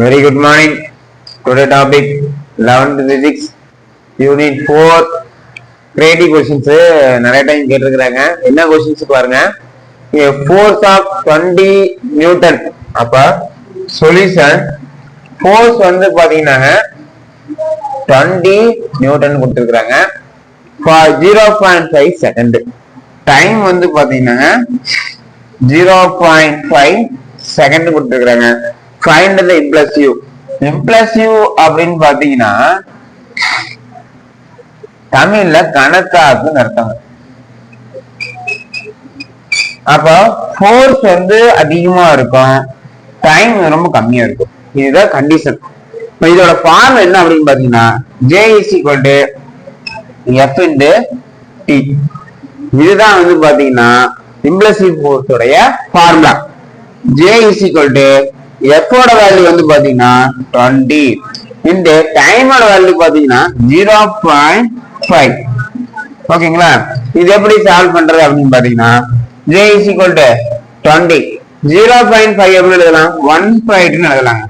Very good morning. Today topic 11th physics unit 4 creative questions நிறைய time கேட்டிருக்கிறாங்க. என்ன questions பாருங்க. Force of 20 Newton. அப்ப solution force வந்து பாத்தீங்கன்னா 20 Newton கொடுத்திருக்கிறாங்க. For 0.5 second. Time வந்து பாத்தீங்கன்னா 0.5 செகண்ட் கொடுத்துருக்காங்க. ஃபைண்ட் தி இம்ப்ளசிவ். இம்ப்ளசிவ் அப்படின்னு பாத்தீங்கன்னா தமிழ்ல கணக்காக்குன்னு அர்த்தம். அப்ப ஃபோர்ஸ் வந்து அதிகமா இருக்கும், டைம் ரொம்ப கம்மியா இருக்கும். இதுதான் கண்டிஷன். இதோட ஃபார்ம் என்ன அப்படின்னு பாத்தீங்கன்னா J = F × T. இதுதான் வந்து பாத்தீங்கன்னா இம்ப்ளசிவ் ஃபோர்ஸ் உடைய ஃபார்முலா. J = F ஓட வேல்யூ வந்து பாத்தீங்கன்னா 20, இந்த டைமோட வேல்யூ பாத்தீங்கன்னா 0.5. ஓகேங்களா? இது எப்படி சால்வ் பண்றது அப்படின்னு பாத்தீங்கன்னா J = 20, 0.5 எப்படி எழுதலாம்? 1.8 எழுதலாம்.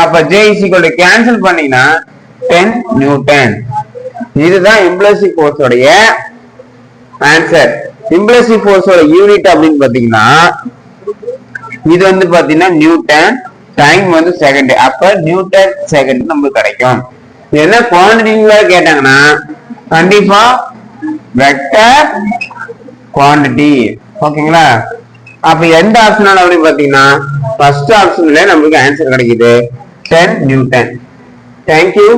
அப்ப J = கேன்சல் பண்ணீங்கன்னா 10 நியூட்டன். இதுதான் இம்ப்ளசிவ் ஃபோர்ஸ் உடைய ஆன்சர். இம்ப்ளசிவ் ஃபோர்ஸோட யூனிட் அப்படின்னு பாத்தீங்கன்னா இது வந்து பாத்தீங்கன்னா நியூட்டன், டைம் வந்து செகண்ட். அப்ப நியூட்டன் செகண்ட் நமக்கு கிடைக்கும். என்ன குவான்டிட்டில கேட்டாங்கன்னா கண்டிப்பா வெக்டர் குவான்டிட்டி. ஓகேங்களா? அப்ப எந்த ஆப்ஷனால அப்படின்னு பாத்தீங்கன்னா ஃபர்ஸ்ட் ஆப்ஷன்ல நமக்கு ஆன்சர் கிடைக்குது 10 நியூட்டன். தேங்க்யூ.